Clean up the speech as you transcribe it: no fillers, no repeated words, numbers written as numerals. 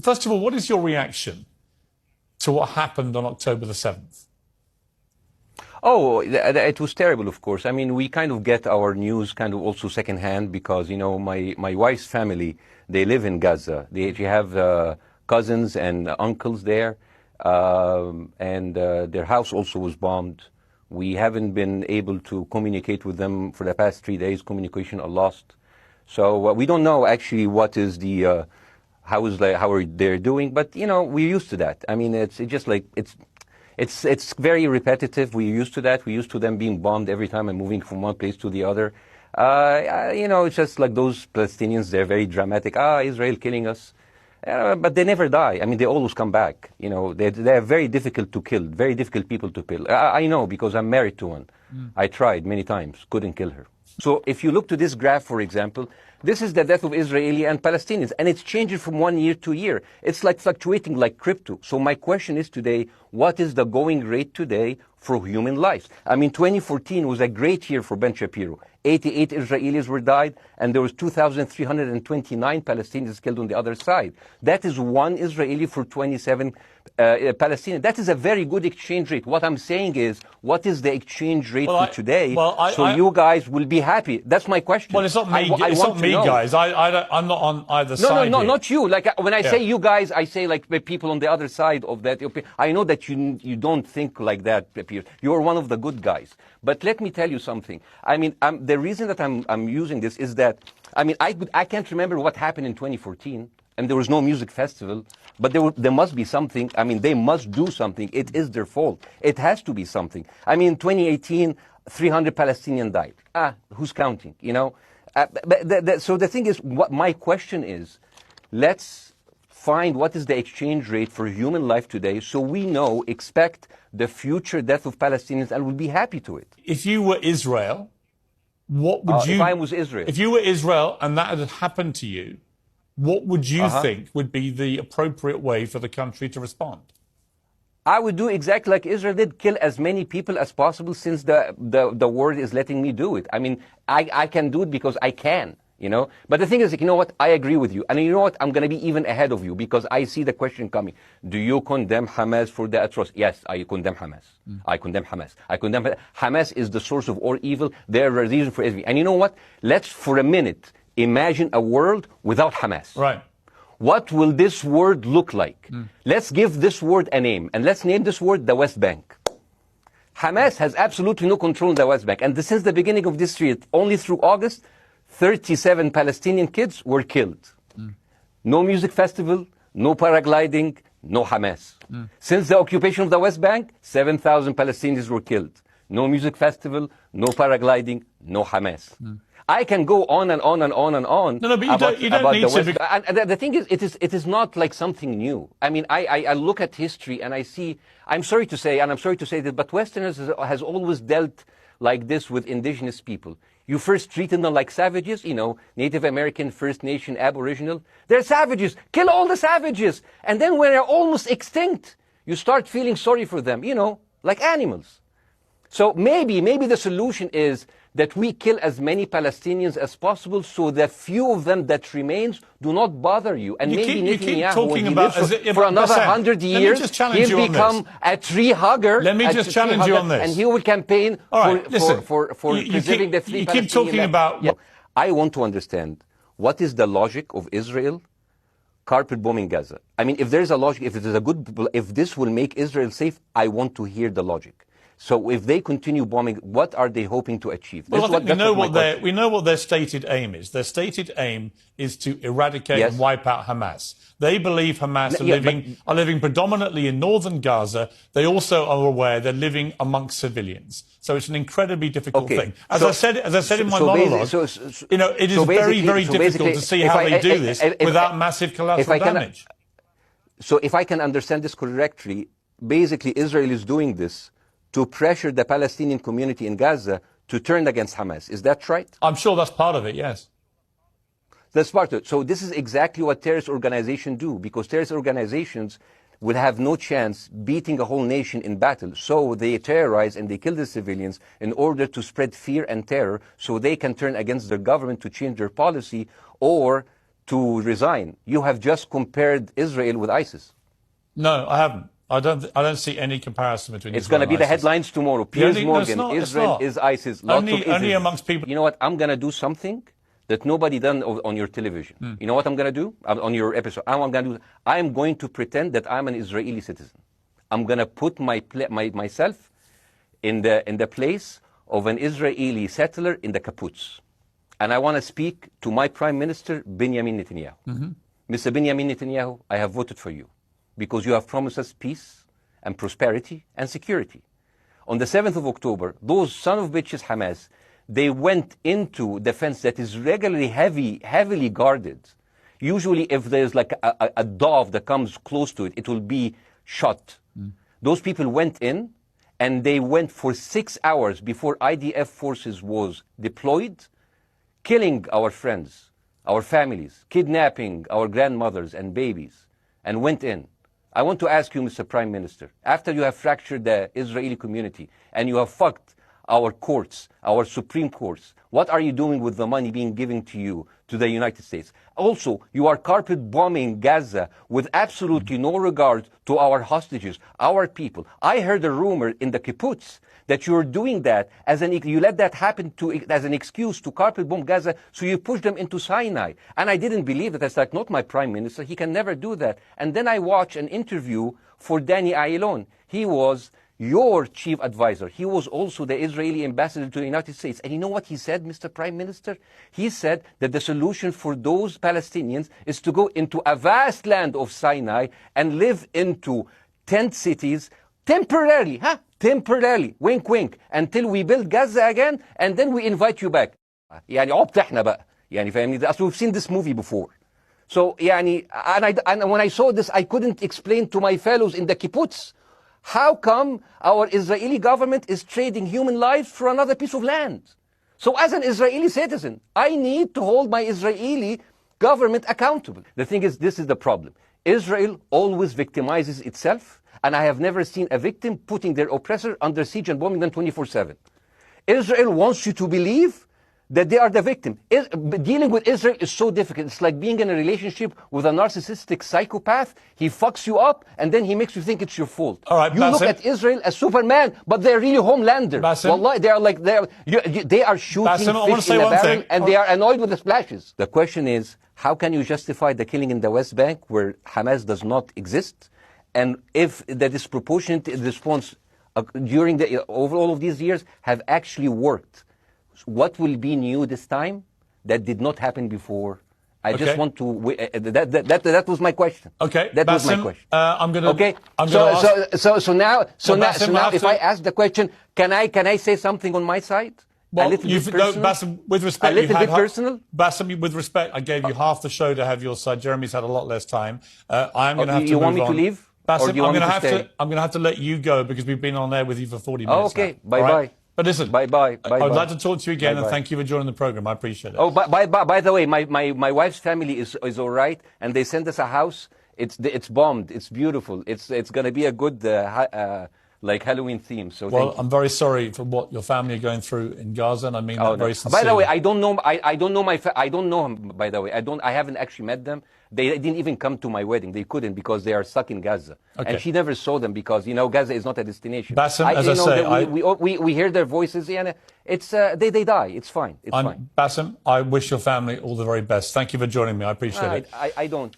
First of all, what is your reaction to what happened on October the 7th? Oh, it was terrible, of course. I mean, we kind of get our news kind of also secondhand because, you know, my wife's family, they live in Gaza. They have cousins and uncles there, and their house also was bombed. We haven't been able to communicate with them for the past 3 days. Communication are lost. So we don't know actually what is the, how are they doing, but, you know, we're used to that. I mean, it's just like, it's very repetitive. We're used to that. We're used to them being bombed every time and moving from one place to the other. You know, it's just like those Palestinians, they're very dramatic. Israel killing us. But they never die. I mean, they always come back. You know, they're very difficult to kill, very difficult people to kill. I know because I'm married to one. I tried many times, couldn't kill her. So if you look to this graph, for example, this is the death of Israeli and Palestinians, and it's changing from 1 year to year. It's like fluctuating like crypto. So my question is today, what is the going rate today for human lives? I mean, 2014 was a great year for Ben Shapiro. 88 Israelis were died, and there was 2,329 Palestinians killed on the other side. That is one Israeli for 27 Palestinians. That is a very good exchange rate. What I'm saying is, what is the exchange rate for today? You guys will be happy. That's my question. Well, it's not me. It's not me, guys. I'm not on either side. No, not you. Like when I say you guys, I say like the people on the other side of that. I know that you don't think like that, Pierre. You're one of the good guys. But let me tell you something. I mean, the reason that I'm using this is that, I mean, I can't remember what happened in 2014, and there was no music festival, but there must be something. I mean, they must do something. It is their fault. It has to be something. I mean, 2018, 300 Palestinians died. Who's counting, you know? So the thing is, what my question is, let's find what is the exchange rate for human life today so we know, expect the future death of Palestinians and we'll be happy to it. If you were Israel, what would you... If I was Israel. If you were Israel and that had happened to you, what would you think would be the appropriate way for the country to respond? I would do exactly like Israel did, kill as many people as possible since the world is letting me do it. I mean, I can do it because I can, you know. But the thing is, you know what, I agree with you. And you know what, I'm going to be even ahead of you because I see the question coming. Do you condemn Hamas for the atrocity? Yes, I condemn Hamas. I condemn Hamas. Hamas is the source of all evil. They're a reason for everything. And you know what, let's for a minute imagine a world without Hamas. Right. What will this world look like? Let's give this word a name, and let's name this word the West Bank. Hamas has absolutely no control in the West Bank, and since the beginning of this year, only through August, 37 Palestinian kids were killed. No music festival, no paragliding, no Hamas. Since the occupation of the West Bank, 7,000 Palestinians were killed. No music festival, no paragliding, no Hamas. I can go on and on and on and on. No, but you don't need to. And the thing is, it is not like something new. I mean, I look at history and I see, I'm sorry to say, and I'm sorry to say this, but Westerners has always dealt like this with indigenous people. You first treated them like savages, you know, Native American, First Nation, Aboriginal. They're savages. Kill all the savages. And then when they're almost extinct, you start feeling sorry for them, you know, like animals. So maybe the solution is that we kill as many Palestinians as possible so the few of them that remains do not bother you. And maybe Netanyahu, when he lives for another 100 years, he'll become a tree hugger. Let me just challenge you on this. And he will campaign for preserving the three Palestinians. You keep talking about... I want to understand, what is the logic of Israel carpet bombing Gaza? I mean, if there's a logic, if this will make Israel safe, I want to hear the logic. So if they continue bombing, what are they hoping to achieve? Well, I think we know what their stated aim is. Their stated aim is to eradicate and wipe out Hamas. They believe Hamas are living predominantly in northern Gaza. They also are aware they're living amongst civilians. So it's an incredibly difficult thing. As I said in my monologue, you know, it is very, very difficult to see how they do this without massive collateral damage. So if I can understand this correctly, basically Israel is doing this to pressure the Palestinian community in Gaza to turn against Hamas. Is that right? I'm sure that's part of it, yes. That's part of it. So this is exactly what terrorist organizations do, because terrorist organizations will have no chance beating a whole nation in battle. So they terrorize and they kill the civilians in order to spread fear and terror so they can turn against their government to change their policy or to resign. You have just compared Israel with ISIS. No, I haven't. I don't see any comparison between It's going to be the headlines tomorrow. Piers Morgan, Israel is ISIS. Only amongst people. You know what? I'm going to do something that nobody done on your television. You know what I'm going to do on your episode? I'm going to pretend that I'm an Israeli citizen. I'm going to put myself in the place of an Israeli settler in the kibbutz. And I want to speak to my Prime Minister, Benjamin Netanyahu. Mr. Benjamin Netanyahu, I have voted for you because you have promised us peace and prosperity and security. On the 7th of October, those son of bitches Hamas, they went into the fence that is regularly heavily guarded. Usually if there's like a dove that comes close to it, it will be shot. Those people went in and they went for 6 hours before IDF forces was deployed, killing our friends, our families, kidnapping our grandmothers and babies, and went in. I want to ask you, Mr. Prime Minister, after you have fractured the Israeli community and you have fucked our courts, our Supreme Courts, what are you doing with the money being given to you, to the United States? Also, you are carpet bombing Gaza with absolutely no regard to our hostages, our people. I heard a rumor in the kibbutz that you're doing that you let that happen as an excuse to carpet bomb Gaza, so you push them into Sinai. And I didn't believe it. I was like, not my Prime Minister. He can never do that. And then I watched an interview for Danny Ayalon. He was your chief advisor. He was also the Israeli ambassador to the United States. And you know what he said, Mr. Prime Minister? He said that the solution for those Palestinians is to go into a vast land of Sinai and live into tent cities temporarily, temporarily, wink wink, until we build Gaza again, and then we invite you back. يعني عبط احنا بقى. يعني فاهمني؟ We've seen this movie before. So يعني, and when I saw this, I couldn't explain to my fellows in the kibbutz, how come our Israeli government is trading human lives for another piece of land? So as an Israeli citizen, I need to hold my Israeli government accountable. The thing is, this is the problem. Israel always victimizes itself, and I have never seen a victim putting their oppressor under siege and bombing them 24/7. Israel wants you to believe that they are the victim. Dealing with Israel is so difficult. It's like being in a relationship with a narcissistic psychopath. He fucks you up, and then he makes you think it's your fault. All right, you look at Israel as Superman, but they're really Homelander. Wallahi, they are like they are shooting fish in a barrel, and they are annoyed with the splashes. The question is, how can you justify the killing in the West Bank where Hamas does not exist? And if the disproportionate response during over all of these years have actually worked, what will be new this time that did not happen before? I just want to. That was my question. Okay, that was my question. I'm gonna. Okay. So now, if I ask the question, can I say something on my side? Well, Bassem, with respect, a little bit personal. Bassem, with respect, I gave you half the show to have your side. Jeremy's had a lot less time. I'm going to have to. You want me to leave? Bassem, I'm going to have to let you go because we've been on there with you for 40 minutes. Okay. Bye bye. But listen, bye. I would like to talk to you again, and thank you for joining the program. I appreciate it. Oh, by the way, my wife's family is all right, and they sent us a house. It's bombed. It's beautiful. It's going to be a good like Halloween theme. So I'm very sorry for what your family are going through in Gaza, and I mean that very sincerely. By the way, I don't know. I don't know I don't know him. By the way, I haven't actually met them. They didn't even come to my wedding. They couldn't because they are stuck in Gaza. Okay. And she never saw them because, Gaza is not a destination. Bassem, as I say, we hear their voices, and it's, they die. It's fine. It's fine. Bassem, I wish your family all the very best. Thank you for joining me. I appreciate it. I don't.